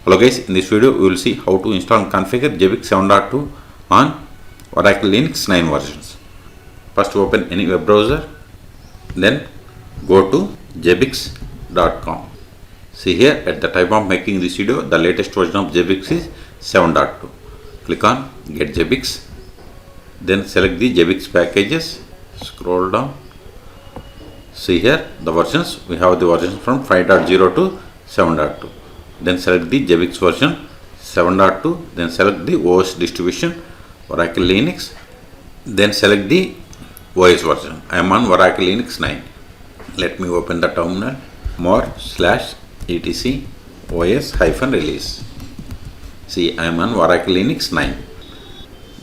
Hello guys, in this video we will see how to install and configure Zabbix 7.2 on Oracle Linux 9 versions. First open any web browser, then go to zabbix.com. See here at the time of making this video, the latest version of Zabbix is 7.2. Click on Get Zabbix, then select the Zabbix packages, scroll down. See here the versions, we have the versions from 5.0 to 7.2. Then select the Zabbix version 7.2, then select the OS distribution Oracle Linux, then select the OS version. I am on Oracle Linux 9. Let me open the terminal. more/etc os-release. See, I am on Oracle Linux 9,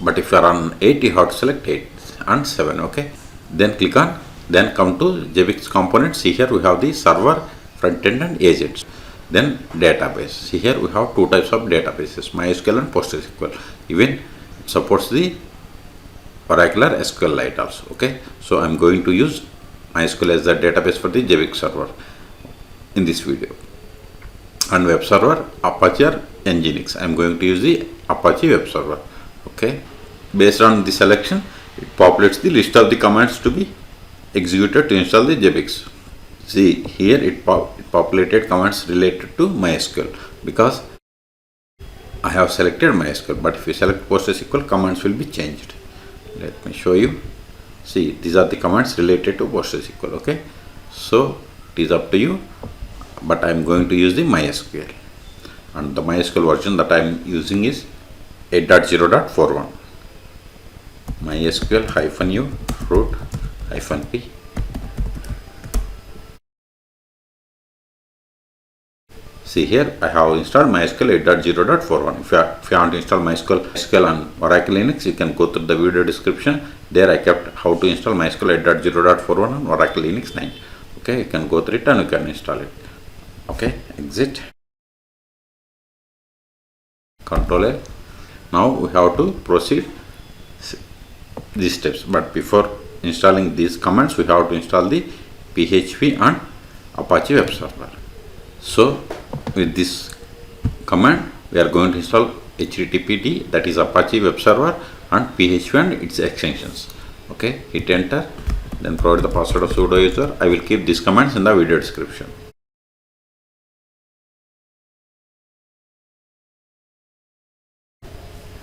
but if you are on 8 you have to select 8 and 7. Okay, then click on, then come to Zabbix components. See here we have the server, frontend and agents. Then database. See here we have two types of databases, MySQL and PostgreSQL. Even supports the Oracle SQLite also. Okay, so I'm going to use MySQL as the database for the Zabbix server in this video. And web server Apache or Nginx. I'm going to use the Apache web server. Okay, based on the selection, it populates the list of the commands to be executed to install the Zabbix. See here it populated commands related to MySQL because I have selected MySQL, but if you select PostgreSQL, commands will be changed. Let me show you. See, these are the commands related to PostgreSQL. Okay, so it is up to you, but I am going to use the MySQL, and the MySQL version that I am using is 8.0.41. MySQL -u root -p. See here I have installed MySQL 8.0.41. If you want to install MySQL on Oracle Linux, you can go through the video description. There I kept how to install MySQL 8.0.41 on Oracle Linux 9. Okay, you can go through it and you can install it. Okay, exit. Control L. Now we have to proceed these steps, but before installing these commands we have to install the PHP and Apache web server. So with this command we are going to install HTTPD, that is Apache web server, and PHP and its extensions. Okay, hit enter, then provide the password of sudo user. I will keep these commands in the video description.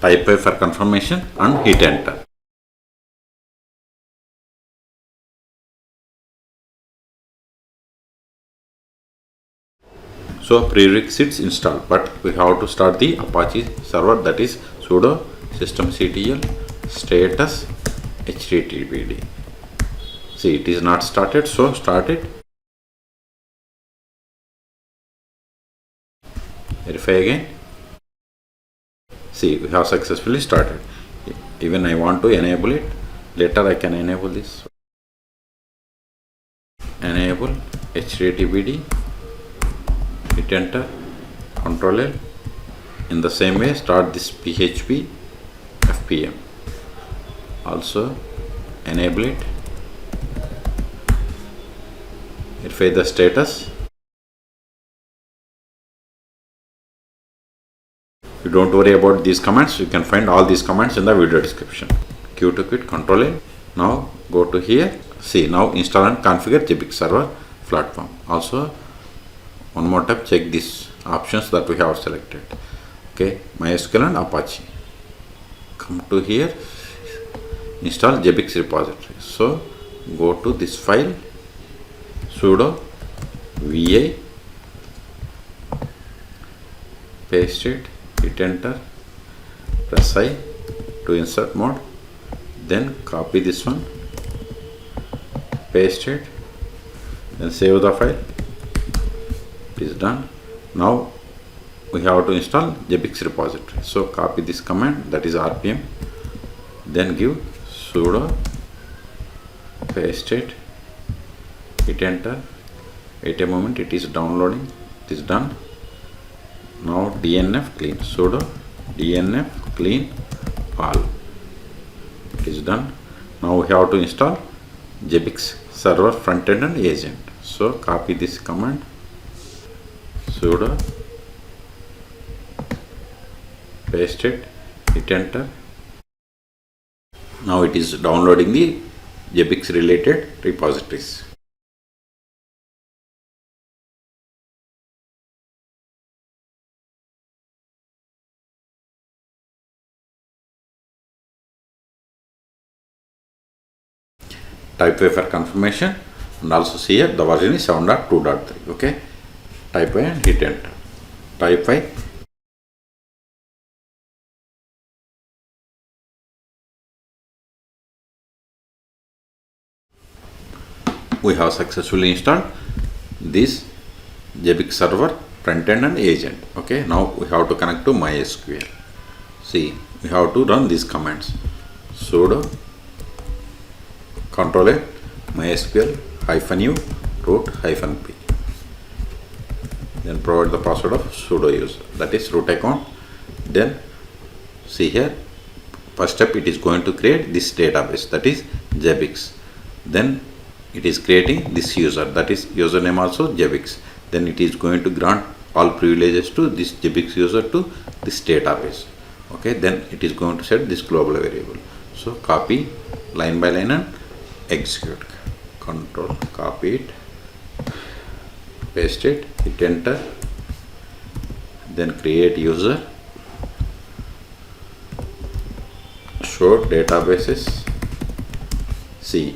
Type A for confirmation and hit enter. So prerequisites installed, but we have to start the Apache server, that is sudo systemctl status httpd. See, it is not started, so start it. Verify again. See, we have successfully started. Even I want to enable it. Later I can enable this. Enable httpd. Hit enter, Control L. In the same way, start this PHP FPM. Also enable it. Verify the status. You don't worry about these commands. You can find all these commands in the video description. Q to quit, Control L. Now go to here. See, now install and configure Zabbix server platform. Also, one more time, check these options that we have selected. Okay, MySQL and Apache. Come to here, install Zabbix repository. So go to this file, sudo vi, paste it, hit enter, press I to insert mode, then copy this one, paste it, then save the file. It is done. Now we have to install Zabbix repository. So copy this command, that is rpm, then give sudo, paste it, hit enter. Wait a moment, it is downloading. It is done. Now dnf clean, sudo dnf clean all. It is done. Now we have to install Zabbix server frontend and agent. So copy this command, sudo paste it, hit enter. Now it is downloading the Zabbix related repositories. Type Y for confirmation, and also see here the version is 7.2.3. okay, type Y and hit enter. Type Y. We have successfully installed this Zabbix server, Frontend and agent. Okay, now we have to connect to MySQL. See, we have to run these commands: sudo control A MySQL -u root -p. Then provide the password of sudo user, that is root account. Then see here, first step, it is going to create this database, that is Zabbix. Then it is creating this user, that is username also Zabbix. Then it is going to grant all privileges to this Zabbix user to this database. Okay, then it is going to set this global variable. So copy line by line and execute. Control copy it, paste it, hit enter. Then create user, show databases. See,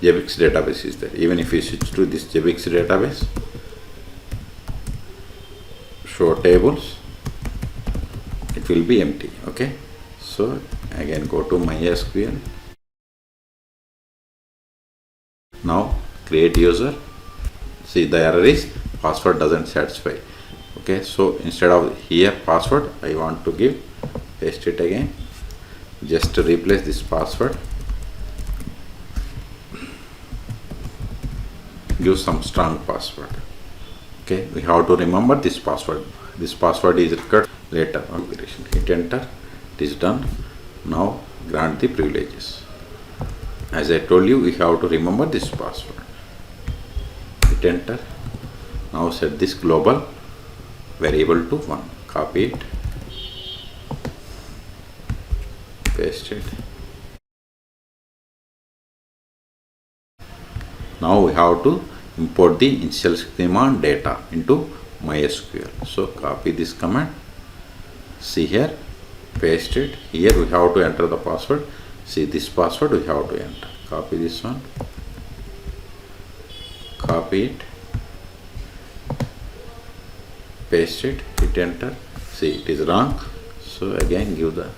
Zabbix database is there. Even if you switch to this Zabbix database, show tables, it will be empty. Okay, so again go to MySQL. Now create user. See, the error is password doesn't satisfy. Okay, so instead of here password, I want to give, paste it again, just to replace this password, give some strong password. Okay, we have to remember this password. This password is required later. Hit enter. It is done. Now grant the privileges. As I told you, we have to remember this password. Hit enter. Now set this global variable to 1. Copy it, paste it. Now we have to import the initial schema data into MySQL. So copy this command. See here, paste it. Here we have to enter the password. See, this password we have to enter. Copy this one, copy it, paste it, hit enter. See, it is wrong. So again give the,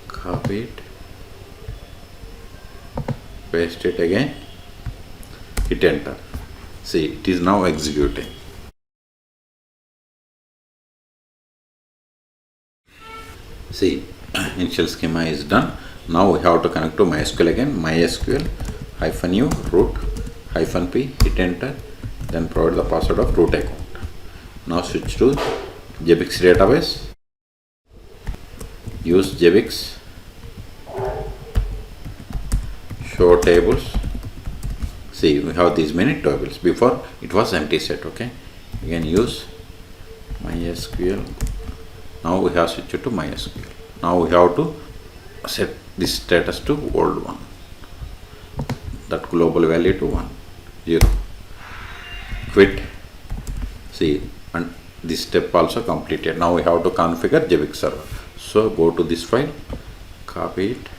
copy it, paste it again, hit enter. See, it is now executing. See, initial schema is done. Now we have to connect to MySQL again. MySQL -u root -p, hit enter. Then provide the password of root account. Now switch to Zabbix database. Use Zabbix, show tables. See, we have these many tables. Before it was empty set. Okay, again use MySQL. Now we have switched to MySQL. Now we have to set this status to old one, that global value to 1, 0. Quit. See, and this step also completed. Now we have to configure Zabbix server. So go to this file, copy it,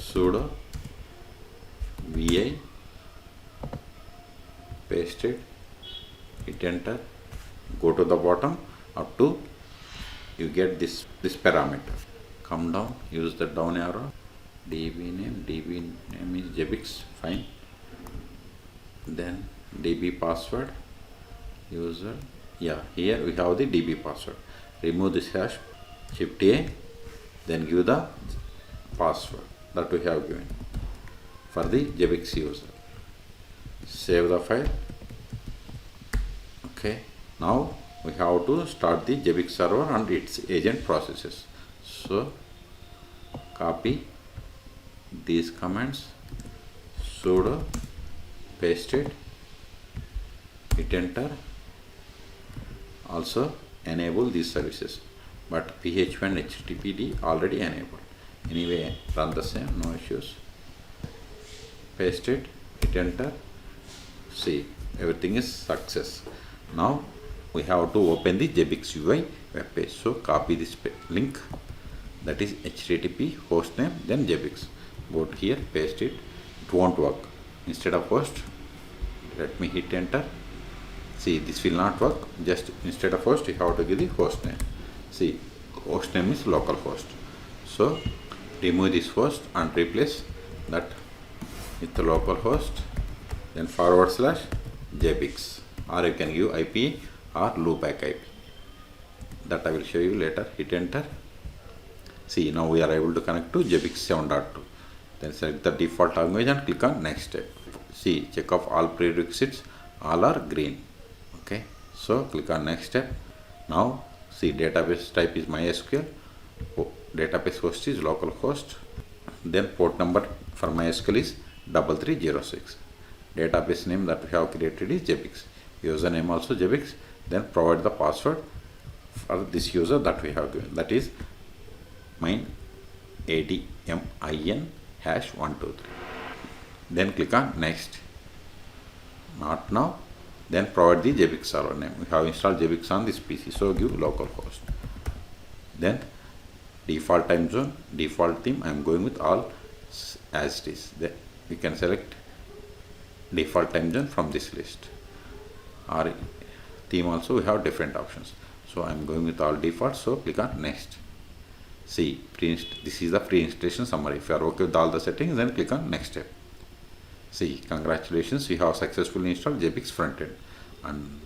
sudo vi, paste it, hit enter. Go to the bottom up to you get this parameter. Come down, use the down arrow, db name is Zabbix, fine. Then db password, user, yeah, here we have the db password. Remove this hash, shift A, then give the password that we have given for the Zabbix user. Save the file. Okay, now we have to start the Zabbix server and its agent processes. So copy these commands, sudo, paste it, hit enter. Also enable these services, but PHP and HTTPD already enabled. Anyway, run the same, no issues. Paste it, hit enter. See, everything is success. Now we have to open the Zabbix UI web page. So copy this link, that is HTTP hostname, then Zabbix. Go to here, paste it. It won't work. Instead of host, let me hit enter. See, this will not work. Just instead of host, you have to give the host name. See, host name is localhost. So remove this host and replace that with the localhost, then / Zabbix, or you can give IP or loopback IP. That I will show you later. Hit enter. See, now we are able to connect to Zabbix 7.2. Then select the default language and click on next step. See, check off all prerequisites, all are green. Okay, so click on next step. Now see, database type is MySQL, database host is localhost, then port number for MySQL is 3306. Database name that we have created is Zabbix, username also Zabbix. Then provide the password for this user that we have given, that is mine admin #123. Then click on next. Not now. Then provide the Zabbix server name. We have installed Zabbix on this PC, so give localhost. Then default time zone, default theme, I am going with all as it is. Then we can select default time zone from this list. Or theme also we have different options. So I am going with all default, so click on next. See, this is the pre-installation summary. If you are okay with all the settings, then click on next step. See, congratulations, you have successfully installed Zabbix Frontend, and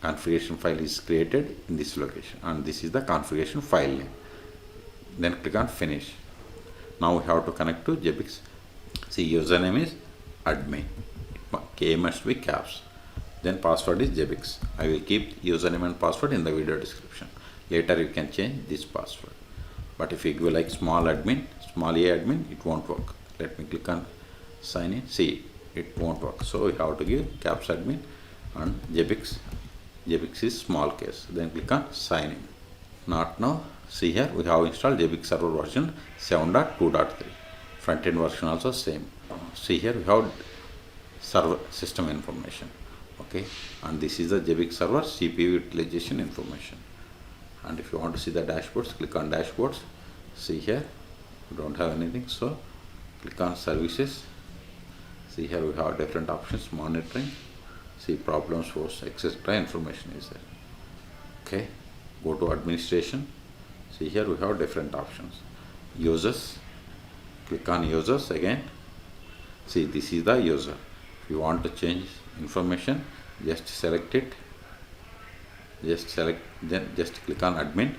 configuration file is created in this location, and this is the configuration file name. Then click on finish. Now we have to connect to Zabbix. See, username is admin, K must be caps, then password is Zabbix. I will keep username and password in the video description. Later you can change this password, but if you give like small admin, small a admin, it won't work. Let me click on sign in. See, it won't work, so we have to give caps admin and Zabbix is small case. Then click on sign in. Not now. See, here we have installed Zabbix server version 7.2.3. Frontend version also same. See, here we have server system information. Okay, and this is the Zabbix server CPU utilization information. And if you want to see the dashboards, click on dashboards. See, here we don't have anything, so click on services. See, here we have different options, monitoring, see problem source, etc. information is there. Okay, go to administration. See, here we have different options. Users, click on users again. See, this is the user. If you want to change information, just select it. Then just click on admin.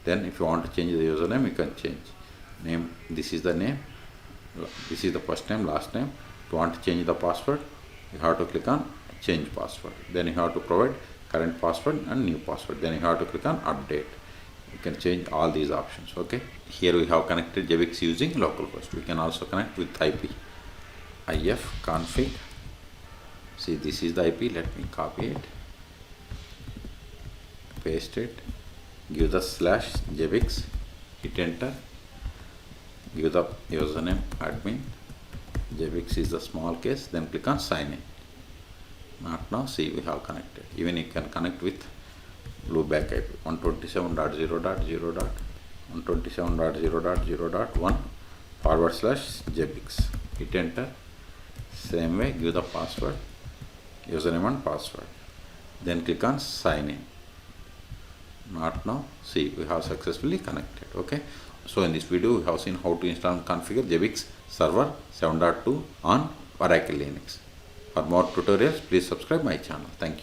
Then if you want to change the username, you can change name. This is the name. This is the first name, last name. If you want to change the password, you have to click on change password. Then you have to provide current password and new password. Then you have to click on update. You can change all these options. Okay. Here we have connected Zabbix using localhost. We can also connect with IP. if config. See, this is the IP. Let me copy it, paste it, give the /Zabbix, hit enter. Give the username admin, Zabbix is the small case, then click on sign in. Not now. See, we have connected. Even you can connect with loopback IP 127.0.0.127.0.0.1 / Zabbix. Hit enter. Same way, give the password, username and password. Then click on sign in. Not now. See, we have successfully connected. Okay. So in this video, we have seen how to install and configure Zabbix server 7.2 on Oracle Linux. For more tutorials, please subscribe my channel. Thank you.